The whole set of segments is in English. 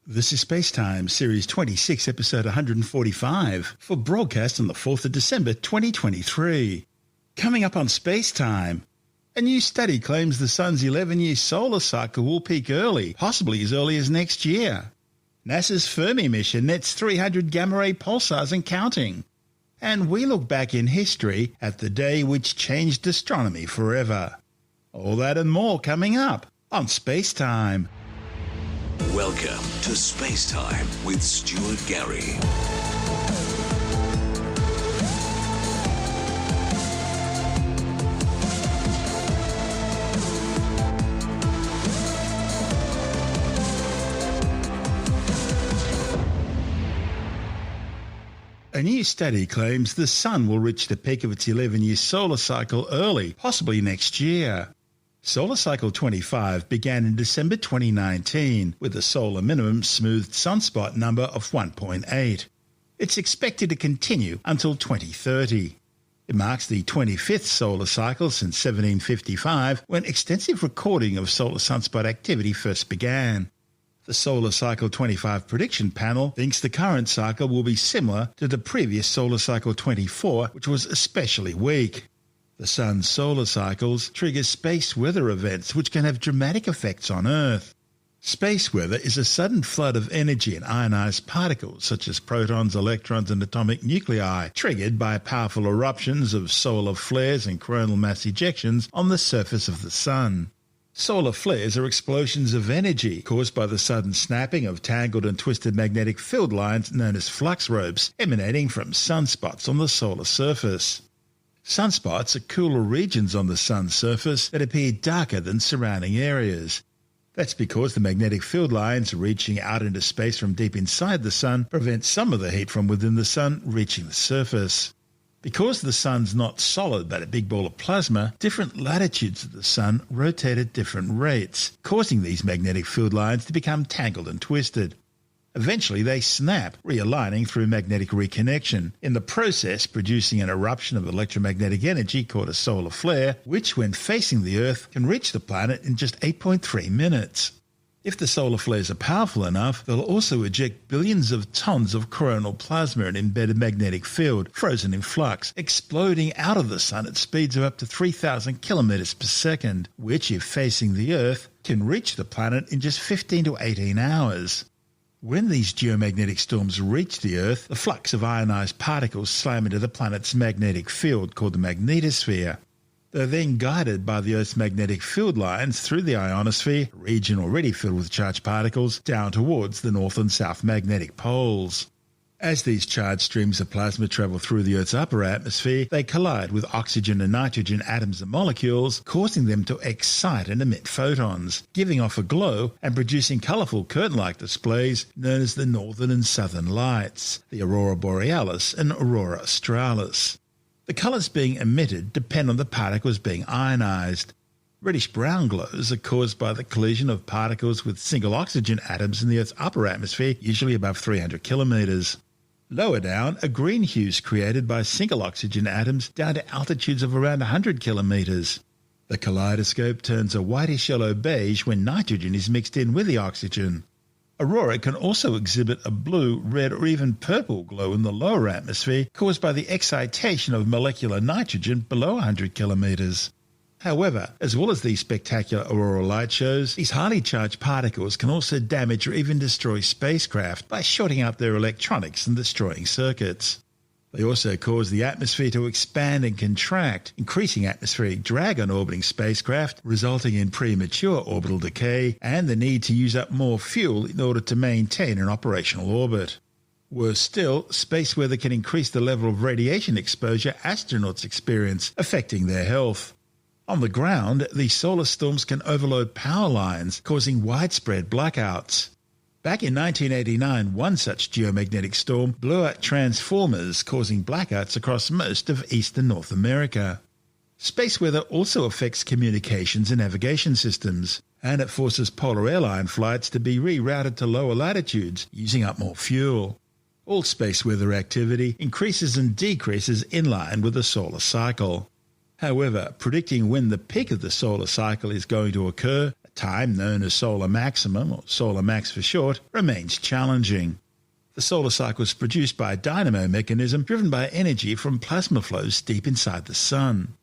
This is SpaceTime, Series 26, Episode 145, for broadcast on the 4th of December 2023. Coming up on SpaceTime, a new study claims the Sun's 11-year solar cycle will peak early, possibly as early as next year. NASA's Fermi Mission nets 300 gamma-ray pulsars and counting. And we look back in history at the day which changed astronomy forever. All that and more coming up on SpaceTime. Welcome to SpaceTime with Stuart Gary. A new study claims the Sun will reach the peak of its 11-year solar cycle early, possibly next year. Solar Cycle 25 began in December 2019 with a solar minimum smoothed sunspot number of 1.8. It's expected to continue until 2030. It marks the 25th solar cycle since 1755, when extensive recording of solar sunspot activity first began. The Solar Cycle 25 prediction panel thinks the current cycle will be similar to the previous Solar Cycle 24, which was especially weak. The Sun's solar cycles trigger space weather events which can have dramatic effects on Earth. Space weather is a sudden flood of energy and ionized particles such as protons, electrons and atomic nuclei, triggered by powerful eruptions of solar flares and coronal mass ejections on the surface of the Sun. Solar flares are explosions of energy caused by the sudden snapping of tangled and twisted magnetic field lines known as flux ropes emanating from sunspots on the solar surface. Sunspots are cooler regions on the Sun's surface that appear darker than surrounding areas. That's because the magnetic field lines reaching out into space from deep inside the Sun prevent some of the heat from within the Sun reaching the surface. Because the Sun's not solid but a big ball of plasma, different latitudes of the Sun rotate at different rates, causing these magnetic field lines to become tangled and twisted. Eventually they snap, realigning through magnetic reconnection, in the process producing an eruption of electromagnetic energy called a solar flare, which when facing the Earth can reach the planet in just 8.3 minutes. If the solar flares are powerful enough, they'll also eject billions of tons of coronal plasma and embedded magnetic field, frozen in flux, exploding out of the Sun at speeds of up to 3,000 kilometers per second, which, if facing the Earth, can reach the planet in just 15 to 18 hours. When these geomagnetic storms reach the Earth, the flux of ionized particles slam into the planet's magnetic field called the magnetosphere. They're then guided by the Earth's magnetic field lines through the ionosphere, a region already filled with charged particles, down towards the north and south magnetic poles. As these charged streams of plasma travel through the Earth's upper atmosphere, they collide with oxygen and nitrogen atoms and molecules, causing them to excite and emit photons, giving off a glow and producing colourful curtain-like displays known as the northern and southern lights, the aurora borealis and aurora australis. The colours being emitted depend on the particles being ionised. Reddish-brown glows are caused by the collision of particles with single oxygen atoms in the Earth's upper atmosphere, usually above 300 kilometres. Lower down are green hues created by single oxygen atoms down to altitudes of around 100 kilometres. The kaleidoscope turns a whitish-yellow beige when nitrogen is mixed in with the oxygen. Aurora can also exhibit a blue, red or even purple glow in the lower atmosphere caused by the excitation of molecular nitrogen below 100 kilometres. However, as well as these spectacular auroral light shows, these highly charged particles can also damage or even destroy spacecraft by shorting out their electronics and destroying circuits. They also cause the atmosphere to expand and contract, increasing atmospheric drag on orbiting spacecraft, resulting in premature orbital decay and the need to use up more fuel in order to maintain an operational orbit. Worse still, space weather can increase the level of radiation exposure astronauts experience, affecting their health. On the ground, these solar storms can overload power lines, causing widespread blackouts. Back in 1989, one such geomagnetic storm blew out transformers, causing blackouts across most of eastern North America. Space weather also affects communications and navigation systems, and it forces polar airline flights to be rerouted to lower latitudes, using up more fuel. All space weather activity increases and decreases in line with the solar cycle. However, predicting when the peak of the solar cycle is going to occur, a time known as solar maximum, or solar max for short, remains challenging. The solar cycle is produced by a dynamo mechanism driven by energy from plasma flows deep inside the Sun.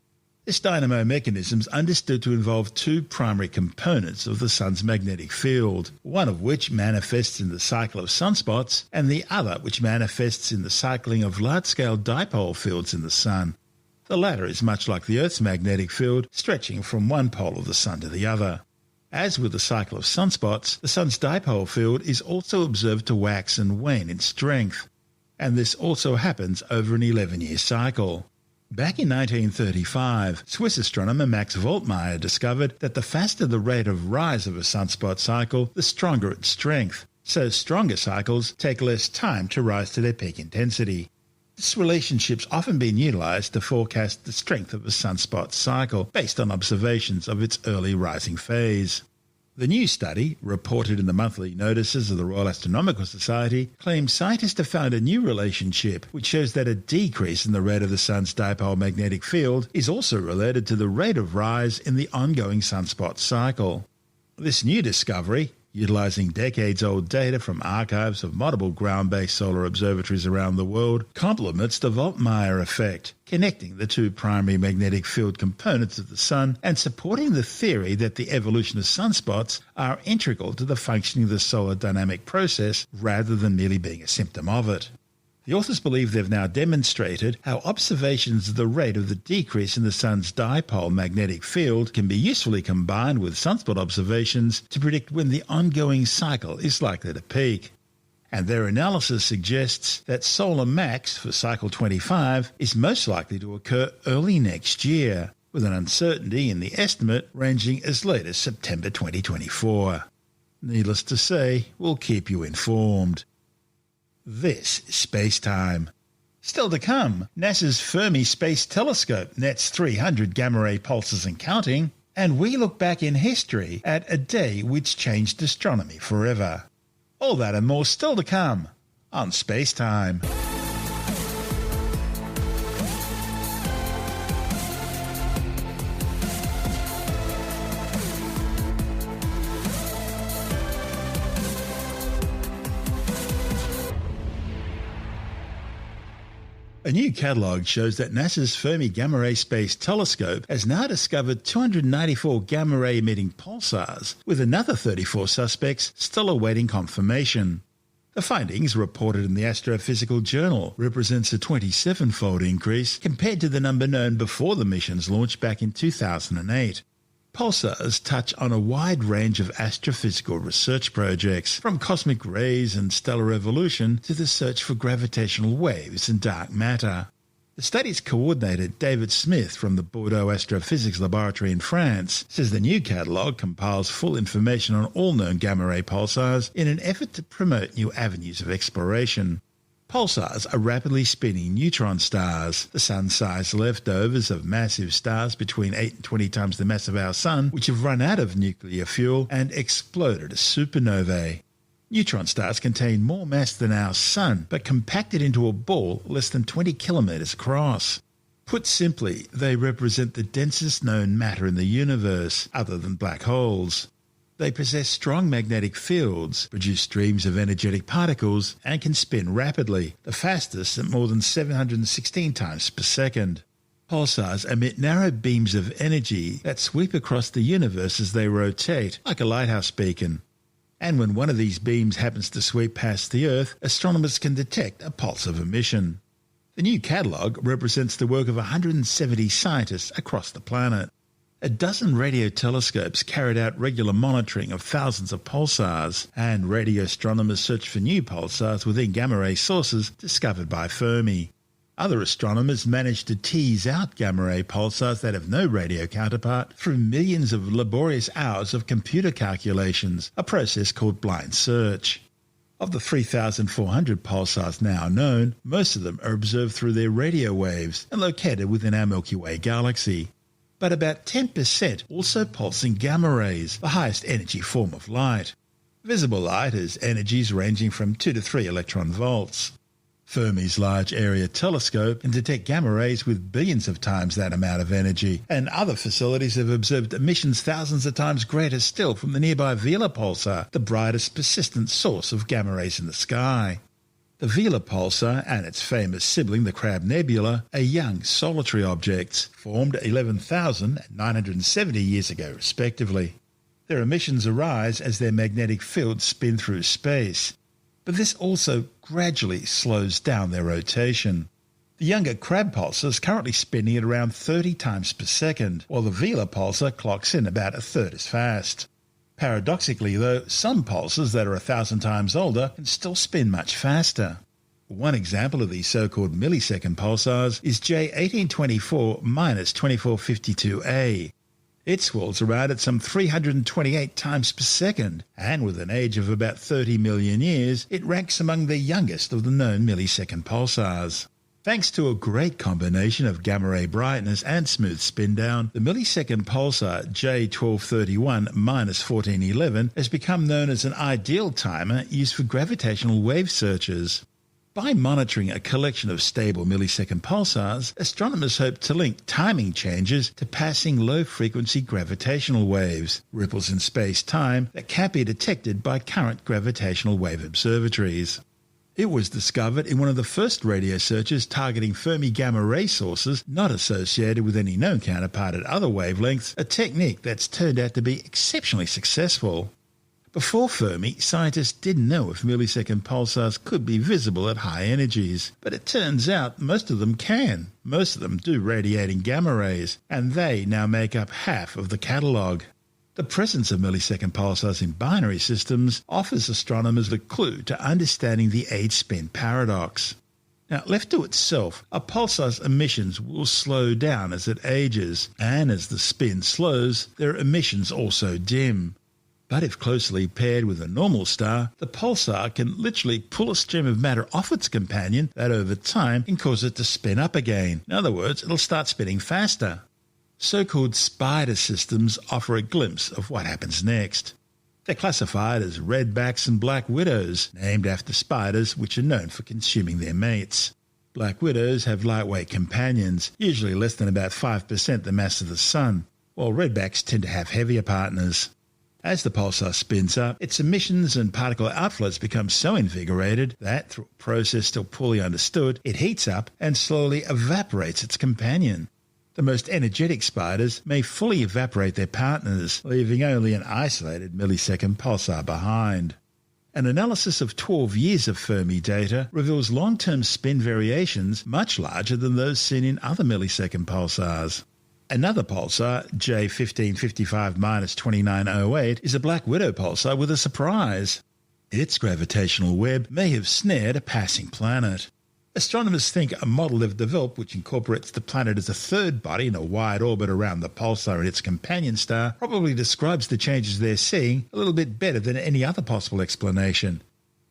This dynamo mechanism is understood to involve two primary components of the Sun's magnetic field, one of which manifests in the cycle of sunspots and the other which manifests in the cycling of large-scale dipole fields in the Sun. The latter is much like the Earth's magnetic field, stretching from one pole of the Sun to the other. As with the cycle of sunspots, the Sun's dipole field is also observed to wax and wane in strength, and this also happens over an 11-year cycle. Back in 1935, Swiss astronomer Max Voltmeier discovered that the faster the rate of rise of a sunspot cycle, the stronger its strength, so stronger cycles take less time to rise to their peak intensity. This relationship's often been utilized to forecast the strength of a sunspot cycle based on observations of its early rising phase. The new study, reported in the monthly notices of the Royal Astronomical Society, claims scientists have found a new relationship which shows that a decrease in the rate of the Sun's dipole magnetic field is also related to the rate of rise in the ongoing sunspot cycle. This new discovery, utilizing decades-old data from archives of multiple ground-based solar observatories around the world, complements the Voltmeier effect, connecting the two primary magnetic field components of the Sun and supporting the theory that the evolution of sunspots are integral to the functioning of the solar dynamic process rather than merely being a symptom of it. The authors believe they've now demonstrated how observations of the rate of the decrease in the Sun's dipole magnetic field can be usefully combined with sunspot observations to predict when the ongoing cycle is likely to peak. And their analysis suggests that solar max for cycle 25 is most likely to occur early next year, with an uncertainty in the estimate ranging as late as September 2024. Needless to say, we'll keep you informed. This is SpaceTime. Still to come, NASA's Fermi Space Telescope nets 300 gamma-ray pulsars and counting, and we look back in history at a day which changed astronomy forever. All that and more still to come on SpaceTime. A new catalogue shows that NASA's Fermi Gamma-Ray Space Telescope has now discovered 294 gamma-ray-emitting pulsars, with another 34 suspects still awaiting confirmation. The findings, reported in the Astrophysical Journal, represents a 27-fold increase compared to the number known before the mission's launch back in 2008. Pulsars touch on a wide range of astrophysical research projects, from cosmic rays and stellar evolution to the search for gravitational waves and dark matter. The study's coordinator, David Smith from the Bordeaux Astrophysics Laboratory in France, says the new catalogue compiles full information on all known gamma-ray pulsars in an effort to promote new avenues of exploration. Pulsars are rapidly spinning neutron stars, the Sun-sized leftovers of massive stars between 8 and 20 times the mass of our Sun, which have run out of nuclear fuel and exploded as supernovae. Neutron stars contain more mass than our Sun, but compacted into a ball less than 20 kilometres across. Put simply, they represent the densest known matter in the universe, other than black holes. They possess strong magnetic fields, produce streams of energetic particles, and can spin rapidly, the fastest at more than 716 times per second. Pulsars emit narrow beams of energy that sweep across the universe as they rotate, like a lighthouse beacon. And when one of these beams happens to sweep past the Earth, astronomers can detect a pulse of emission. The new catalogue represents the work of 170 scientists across the planet. A dozen radio telescopes carried out regular monitoring of thousands of pulsars, and radio astronomers searched for new pulsars within gamma-ray sources discovered by Fermi. Other astronomers managed to tease out gamma-ray pulsars that have no radio counterpart through millions of laborious hours of computer calculations, a process called blind search. Of the 3,400 pulsars now known, most of them are observed through their radio waves and located within our Milky Way galaxy. But about 10% also pulse in gamma rays, the highest energy form of light. Visible light has energies ranging from 2 to 3 electron volts. Fermi's Large Area Telescope can detect gamma rays with billions of times that amount of energy, and other facilities have observed emissions thousands of times greater still from the nearby Vela pulsar, the brightest persistent source of gamma rays in the sky. The Vela pulsar and its famous sibling, the Crab Nebula, are young solitary objects, formed 11,970 years ago respectively. Their emissions arise as their magnetic fields spin through space, but this also gradually slows down their rotation. The younger Crab pulsar is currently spinning at around 30 times per second, while the Vela pulsar clocks in about a third as fast. Paradoxically, though, some pulsars that are 1,000 times older can still spin much faster. One example of these so-called millisecond pulsars is J1824-2452a. It swirls around at some 328 times per second, and with an age of about 30 million years, it ranks among the youngest of the known millisecond pulsars. Thanks to a great combination of gamma-ray brightness and smooth spin-down, the millisecond pulsar J1231-1411 has become known as an ideal timer used for gravitational wave searches. By monitoring a collection of stable millisecond pulsars, astronomers hope to link timing changes to passing low-frequency gravitational waves, ripples in space-time that can't be detected by current gravitational wave observatories. It was discovered in one of the first radio searches targeting Fermi gamma-ray sources not associated with any known counterpart at other wavelengths, a technique that's turned out to be exceptionally successful. Before Fermi, scientists didn't know if millisecond pulsars could be visible at high energies, but it turns out most of them can. Most of them do radiating gamma rays, and they now make up half of the catalogue. The presence of millisecond pulsars in binary systems offers astronomers a clue to understanding the age-spin paradox. Now, left to itself, a pulsar's emissions will slow down as it ages, and as the spin slows, their emissions also dim. But if closely paired with a normal star, the pulsar can literally pull a stream of matter off its companion that over time can cause it to spin up again. In other words, it'll start spinning faster. So-called spider systems offer a glimpse of what happens next. They're classified as redbacks and black widows, named after spiders which are known for consuming their mates. Black widows have lightweight companions, usually less than about 5% the mass of the Sun, while redbacks tend to have heavier partners. As the pulsar spins up, its emissions and particle outflows become so invigorated that, through a process still poorly understood, it heats up and slowly evaporates its companion. The most energetic spiders may fully evaporate their partners, leaving only an isolated millisecond pulsar behind. An analysis of 12 years of Fermi data reveals long-term spin variations much larger than those seen in other millisecond pulsars. Another pulsar, J1555-2908, is a black widow pulsar with a surprise. Its gravitational web may have snared a passing planet. Astronomers think a model they've developed which incorporates the planet as a third body in a wide orbit around the pulsar and its companion star probably describes the changes they're seeing a little bit better than any other possible explanation.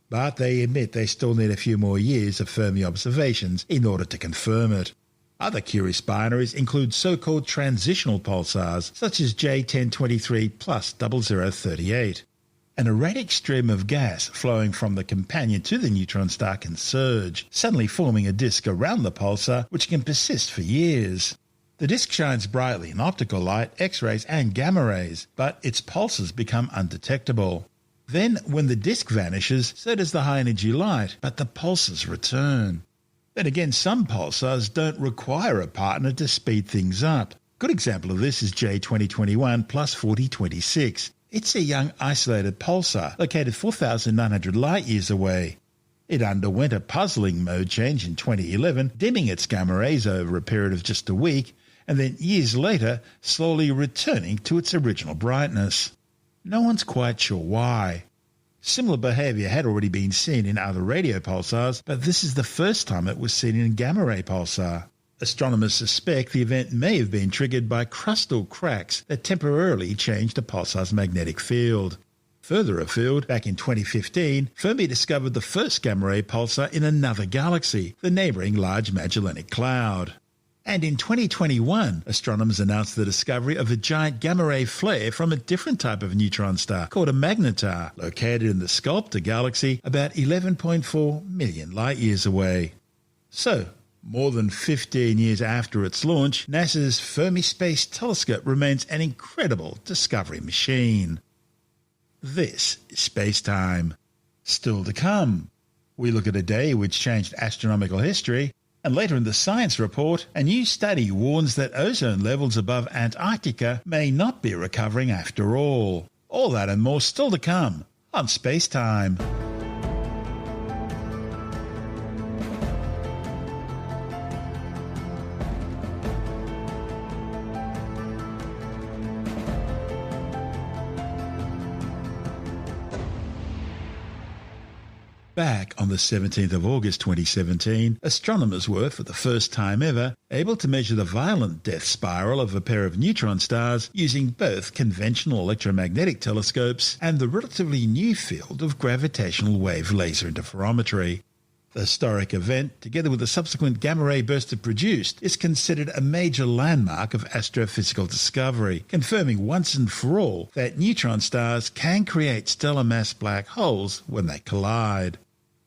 But they admit they still need a few more years of Fermi observations in order to confirm it. Other curious binaries include so-called transitional pulsars, such as J1023+0038. An erratic stream of gas flowing from the companion to the neutron star can surge, suddenly forming a disk around the pulsar which can persist for years. The disk shines brightly in optical light, X-rays and gamma rays, but its pulses become undetectable. Then, when the disk vanishes, so does the high-energy light, but the pulses return. Then again, some pulsars don't require a partner to speed things up. A good example of this is J2021+4026. It's a young isolated pulsar located 4,900 light-years away. It underwent a puzzling mode change in 2011, dimming its gamma rays over a period of just a week, and then years later slowly returning to its original brightness. No one's quite sure why. Similar behaviour had already been seen in other radio pulsars, but this is the first time it was seen in a gamma-ray pulsar. Astronomers suspect the event may have been triggered by crustal cracks that temporarily changed a pulsar's magnetic field. Further afield, back in 2015, Fermi discovered the first gamma-ray pulsar in another galaxy, the neighbouring Large Magellanic Cloud. And in 2021, astronomers announced the discovery of a giant gamma-ray flare from a different type of neutron star called a magnetar, located in the Sculptor galaxy about 11.4 million light-years away. So, more than 15 years after its launch, NASA's Fermi Space Telescope remains an incredible discovery machine. This is SpaceTime. Still to come, we look at a day which changed astronomical history, and later in the science report, a new study warns that ozone levels above Antarctica may not be recovering after all. All that and more still to come on SpaceTime. Back on the 17th of August 2017, astronomers were, for the first time ever, able to measure the violent death spiral of a pair of neutron stars using both conventional electromagnetic telescopes and the relatively new field of gravitational wave laser interferometry. The historic event, together with the subsequent gamma-ray burst it produced, is considered a major landmark of astrophysical discovery, confirming once and for all that neutron stars can create stellar mass black holes when they collide.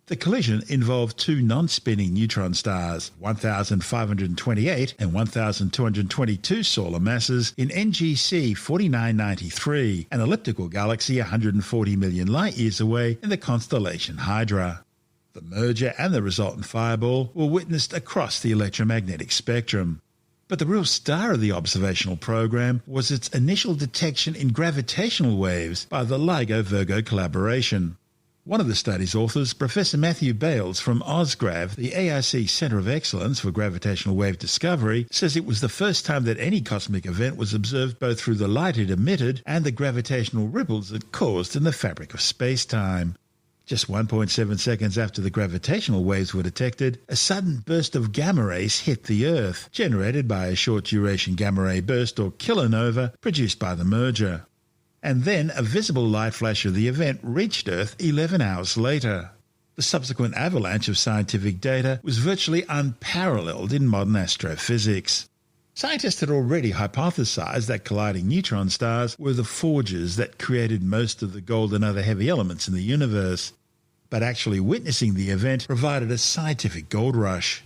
The collision involved two non-spinning neutron stars, 1,528 and 1,222 solar masses, in NGC 4993, an elliptical galaxy 140 million light-years away in the constellation Hydra. The merger and the resultant fireball were witnessed across the electromagnetic spectrum. But the real star of the observational program was its initial detection in gravitational waves by the LIGO-Virgo collaboration. One of the study's authors, Professor Matthew Bales from OzGrav, the ARC Centre of Excellence for Gravitational Wave Discovery, says it was the first time that any cosmic event was observed both through the light it emitted and the gravitational ripples it caused in the fabric of space-time. Just 1.7 seconds after the gravitational waves were detected, a sudden burst of gamma rays hit the Earth, generated by a short-duration gamma-ray burst or kilonova produced by the merger. And then a visible light flash of the event reached Earth 11 hours later. The subsequent avalanche of scientific data was virtually unparalleled in modern astrophysics. Scientists had already hypothesized that colliding neutron stars were the forges that created most of the gold and other heavy elements in the universe. But actually witnessing the event provided a scientific gold rush.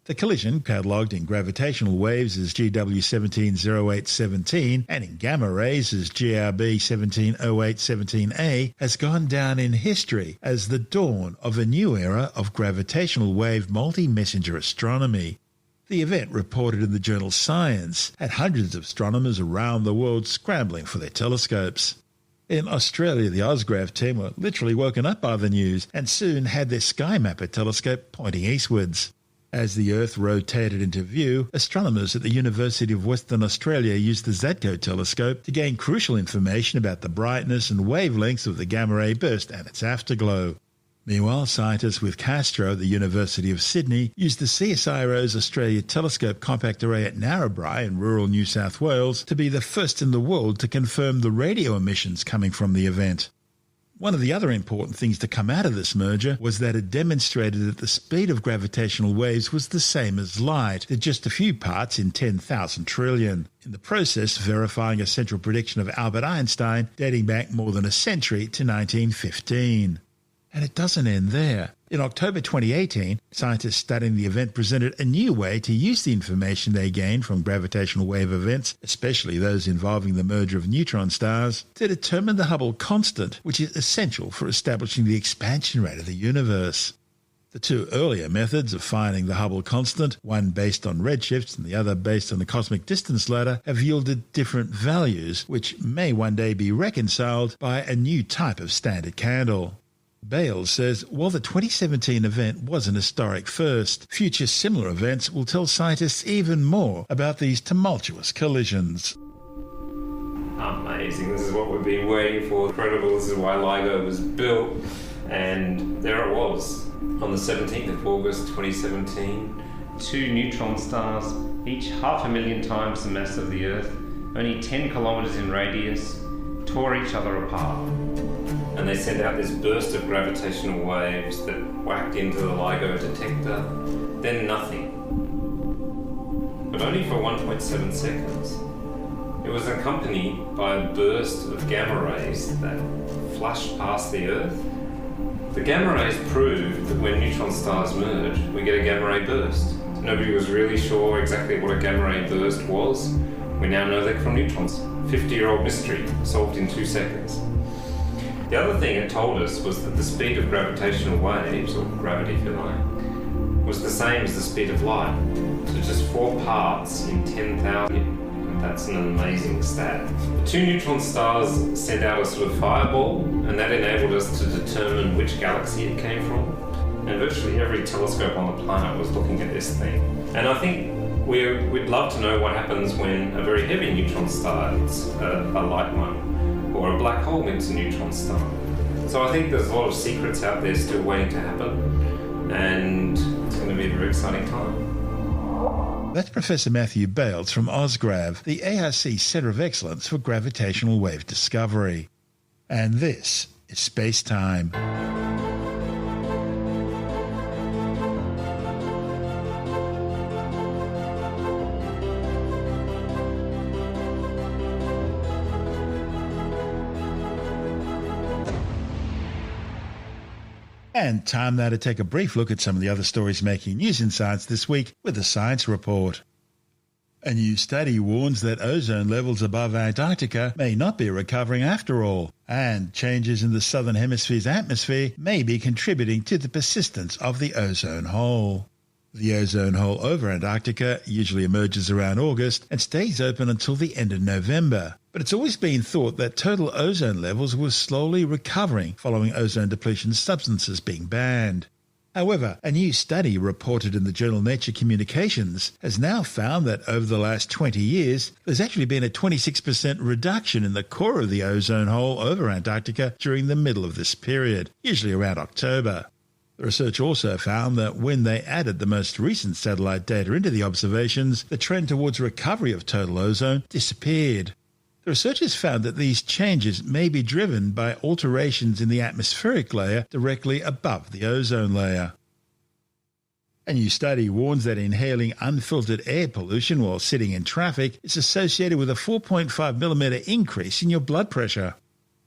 The collision, catalogued in gravitational waves as GW170817 and in gamma rays as GRB 170817A, has gone down in history as the dawn of a new era of gravitational wave multi-messenger astronomy. The event, reported in the journal Science, had hundreds of astronomers around the world scrambling for their telescopes. In Australia, the OzGrav team were literally woken up by the news and soon had their Sky Mapper telescope pointing eastwards. As the Earth rotated into view, astronomers at the University of Western Australia used the Zadko telescope to gain crucial information about the brightness and wavelengths of the gamma-ray burst and its afterglow. Meanwhile, scientists with Castro at the University of Sydney used the CSIRO's Australia Telescope Compact Array at Narrabri in rural New South Wales to be the first in the world to confirm the radio emissions coming from the event. One of the other important things to come out of this merger was that it demonstrated that the speed of gravitational waves was the same as light, at just a few parts in 10,000 trillion, in the process verifying a central prediction of Albert Einstein dating back more than a century to 1915. And it doesn't end there. In October 2018, scientists studying the event presented a new way to use the information they gained from gravitational wave events, especially those involving the merger of neutron stars, to determine the Hubble constant, which is essential for establishing the expansion rate of the universe. The two earlier methods of finding the Hubble constant, one based on redshifts and the other based on the cosmic distance ladder, have yielded different values, which may one day be reconciled by a new type of standard candle. Bales says while the 2017 event was an historic first, future similar events will tell scientists even more about these tumultuous collisions. Amazing. This is what we've been waiting for. Incredible. This is why LIGO was built. And there it was. On the 17th of August 2017, two neutron stars, each 500,000 times the mass of the Earth, only 10 kilometers in radius, tore each other apart. And they sent out this burst of gravitational waves that whacked into the LIGO detector, then nothing. But only for 1.7 seconds. It was accompanied by a burst of gamma rays that flashed past the Earth. The gamma rays proved that when neutron stars merge, we get a gamma ray burst. Nobody was really sure exactly what a gamma ray burst was. We now know they're from neutrons. 50-year-old mystery, solved in 2 seconds. The other thing it told us was that the speed of gravitational waves, or gravity if you like, was the same as the speed of light. So just 4 parts in 10,000. That's an amazing stat. The 2 neutron stars sent out a sort of fireball, and that enabled us to determine which galaxy it came from. And virtually every telescope on the planet was looking at this thing. And I think we'd love to know what happens when a very heavy neutron star hits a light one, or a black hole hits a neutron star. So I think there's a lot of secrets out there still waiting to happen, and it's going to be a very exciting time. That's Professor Matthew Bales from Osgrav, the ARC Centre of Excellence for Gravitational Wave Discovery. And this is SpaceTime. And time now to take a brief look at some of the other stories making news in science this week with the Science Report. A new study warns that ozone levels above Antarctica may not be recovering after all, and changes in the southern hemisphere's atmosphere may be contributing to the persistence of the ozone hole. The ozone hole over Antarctica usually emerges around August and stays open until the end of November. But it's always been thought that total ozone levels were slowly recovering following ozone depletion substances being banned. However, a new study reported in the journal Nature Communications has now found that over the last 20 years, there's actually been a 26% reduction in the core of the ozone hole over Antarctica during the middle of this period, usually around October. The research also found that when they added the most recent satellite data into the observations, the trend towards recovery of total ozone disappeared. The researchers found that these changes may be driven by alterations in the atmospheric layer directly above the ozone layer. A new study warns that inhaling unfiltered air pollution while sitting in traffic is associated with a 4.5mm increase in your blood pressure.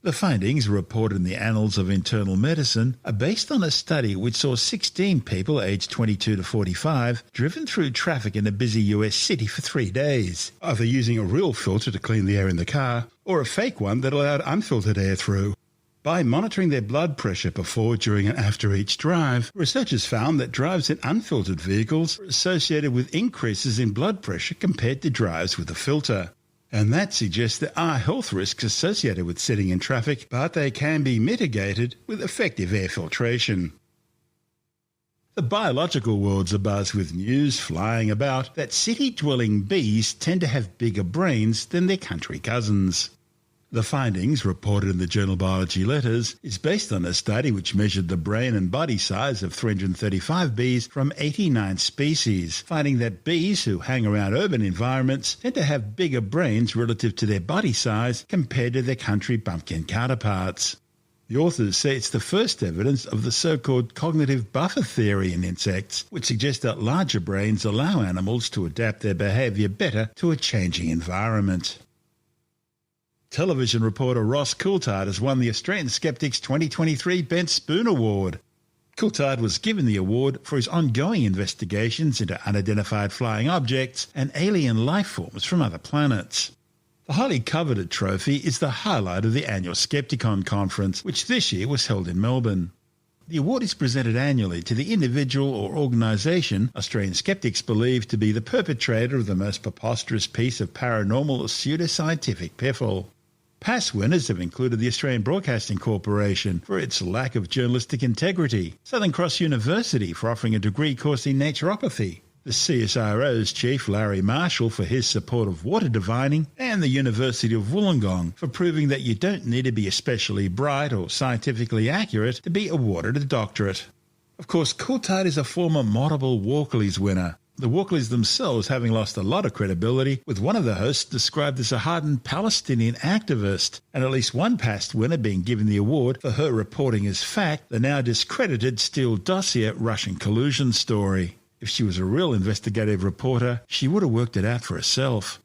The findings, reported in the Annals of Internal Medicine, are based on a study which saw 16 people aged 22 to 45 driven through traffic in a busy US city for 3 days, either using a real filter to clean the air in the car or a fake one that allowed unfiltered air through. By monitoring their blood pressure before, during and after each drive, researchers found that drives in unfiltered vehicles were associated with increases in blood pressure compared to drives with a filter. And that suggests there are health risks associated with sitting in traffic, but they can be mitigated with effective air filtration. The biological world's abuzz with news flying about that city-dwelling bees tend to have bigger brains than their country cousins. The findings, reported in the journal Biology Letters, is based on a study which measured the brain and body size of 335 bees from 89 species, finding that bees who hang around urban environments tend to have bigger brains relative to their body size compared to their country bumpkin counterparts. The authors say it's the first evidence of the so-called cognitive buffer theory in insects, which suggests that larger brains allow animals to adapt their behaviour better to a changing environment. Television reporter Ross Coulthard has won the Australian Skeptics 2023 Bent Spoon Award. Coulthard was given the award for his ongoing investigations into unidentified flying objects and alien life forms from other planets. The highly coveted trophy is the highlight of the annual Skepticon conference, which this year was held in Melbourne. The award is presented annually to the individual or organisation Australian skeptics believe to be the perpetrator of the most preposterous piece of paranormal or pseudoscientific piffle. Past winners have included the Australian Broadcasting Corporation for its lack of journalistic integrity, Southern Cross University for offering a degree course in naturopathy, the CSIRO's chief Larry Marshall for his support of water divining, and the University of Wollongong for proving that you don't need to be especially bright or scientifically accurate to be awarded a doctorate. Of course, Coulthard is a former multiple Walkleys winner, the Walkleys themselves having lost a lot of credibility, with one of the hosts described as a hardened Palestinian activist, and at least one past winner being given the award for her reporting as fact the now discredited Steele dossier Russian collusion story. If she was a real investigative reporter, she would have worked it out for herself.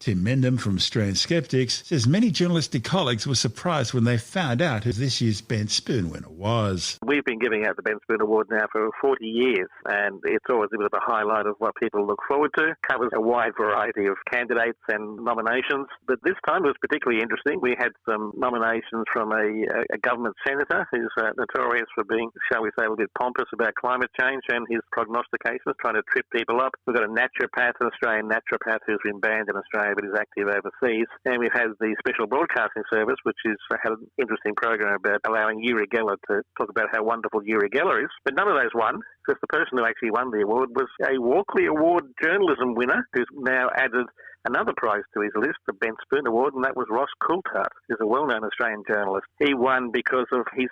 Tim Mendham from Australian Skeptics says many journalistic colleagues were surprised when they found out who this year's Ben Spoon winner was. We've been giving out the Ben Spoon Award now for 40 years, and it's always a bit of a highlight of what people look forward to. Covers a wide variety of candidates and nominations, but this time it was particularly interesting. We had some nominations from a government senator who's notorious for being, shall we say, a little bit pompous about climate change and his prognostications, trying to trip people up. We've got a naturopath, an Australian naturopath who's been banned in Australia but is active overseas. And we've had the Special Broadcasting Service, which has had an interesting program about allowing Uri Geller to talk about how wonderful Uri Geller is. But none of those won, because the person who actually won the award was a Walkley Award journalism winner who's now added another prize to his list, the Ben Spoon Award, and that was Ross Coulthard, who's a well-known Australian journalist. He won because of his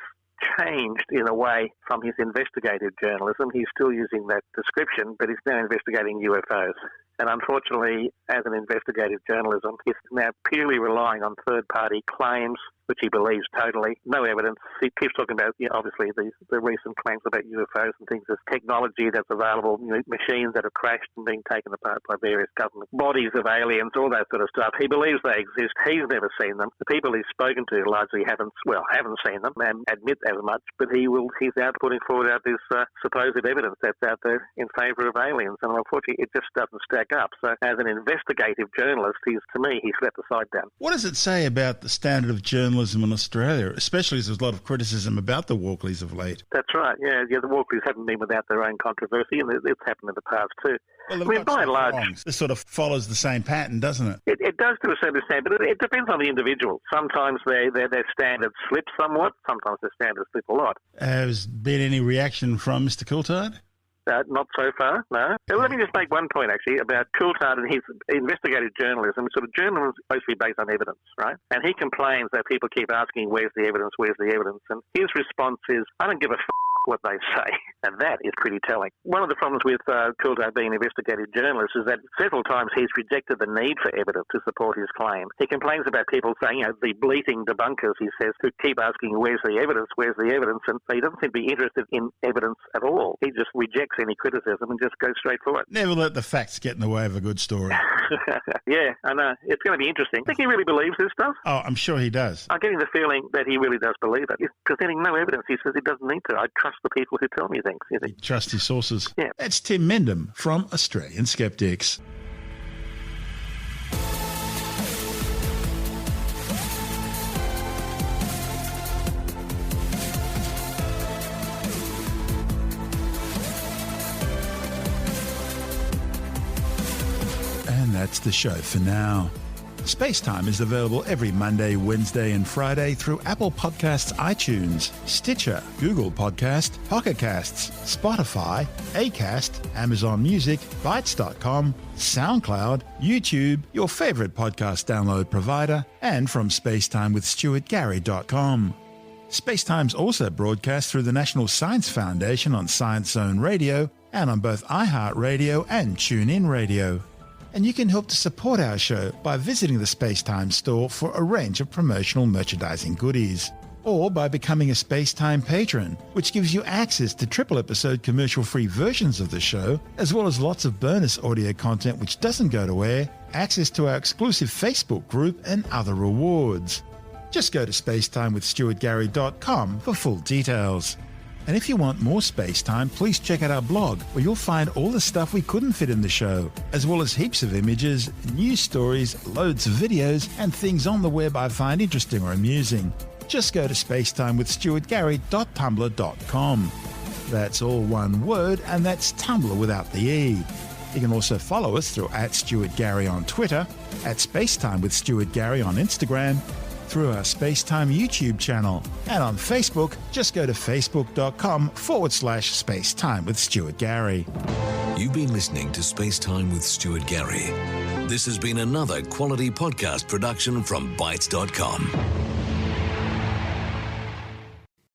changed in a way from his investigative journalism. He's still using that description, but he's now investigating UFOs. And unfortunately, as an investigative journalism, he's now purely relying on third-party claims, which he believes totally. No evidence. He keeps talking about, obviously, the recent claims about UFOs and things. There's technology that's available, machines that have crashed and been taken apart by various government bodies of aliens, all that sort of stuff. He believes they exist. He's never seen them. The people he's spoken to largely haven't seen them and admit as much, but he's out putting forward this supposed evidence that's out there in favour of aliens. And unfortunately, it just doesn't stack up. So as an investigative journalist, he's let the side down. What does it say about the standard of journalism in Australia, especially as there's a lot of criticism about the Walkleys of late? That's right, yeah. The Walkleys haven't been without their own controversy, and it's happened in the past too. Well, by and large, this sort of follows the same pattern, doesn't it? It does to a certain extent, but it depends on the individual. Sometimes their standards slip somewhat, sometimes their standards slip a lot. Has been any reaction from Mr. Coulthard? Not so far, no. Let me just make one point, actually, about Coulthard and his investigative journalism. Sort of journalism is supposed to be based on evidence, right? And he complains that people keep asking, where's the evidence? And his response is, I don't give a what they say. And that is pretty telling. One of the problems with Coulthard being an investigative journalist is that several times he's rejected the need for evidence to support his claim. He complains about people saying, the bleating debunkers, he says, who keep asking, where's the evidence? And he doesn't seem to be interested in evidence at all. He just rejects any criticism and just goes straight for it. Never let the facts get in the way of a good story. Yeah, I know. It's going to be interesting. I think he really believes this stuff. Oh, I'm sure he does. I'm getting the feeling that he really does believe it. He's presenting no evidence. He says he doesn't need to. I trust the people who tell me things. You trust his sources. Yeah. That's Tim Mendham from Australian Skeptics. And that's the show for now. SpaceTime is available every Monday, Wednesday and Friday through Apple Podcasts, iTunes, Stitcher, Google Podcast, Pocket Casts, Spotify, Acast, Amazon Music, Bytes.com, SoundCloud, YouTube, your favourite podcast download provider, and from spacetimewithstuartgary.com. SpaceTime's also broadcast through the National Science Foundation on Science Zone Radio and on both iHeartRadio and TuneIn Radio. And you can help to support our show by visiting the SpaceTime store for a range of promotional merchandising goodies, or by becoming a SpaceTime patron, which gives you access to triple-episode commercial-free versions of the show, as well as lots of bonus audio content which doesn't go to air, access to our exclusive Facebook group, and other rewards. Just go to spacetimewithstuartgary.com for full details. And if you want more space time, please check out our blog, where you'll find all the stuff we couldn't fit in the show, as well as heaps of images, news stories, loads of videos, and things on the web I find interesting or amusing. Just go to spacetimewithstuartgary.tumblr.com. That's all one word, and that's Tumblr without the E. You can also follow us through @StuartGary on Twitter, @SpaceTimeWithStuartGary on Instagram, through our SpaceTime YouTube channel, and on Facebook, just go to facebook.com/SpaceTime with Stuart Gary. You've been listening to SpaceTime with Stuart Gary. This has been another quality podcast production from Bytes.com.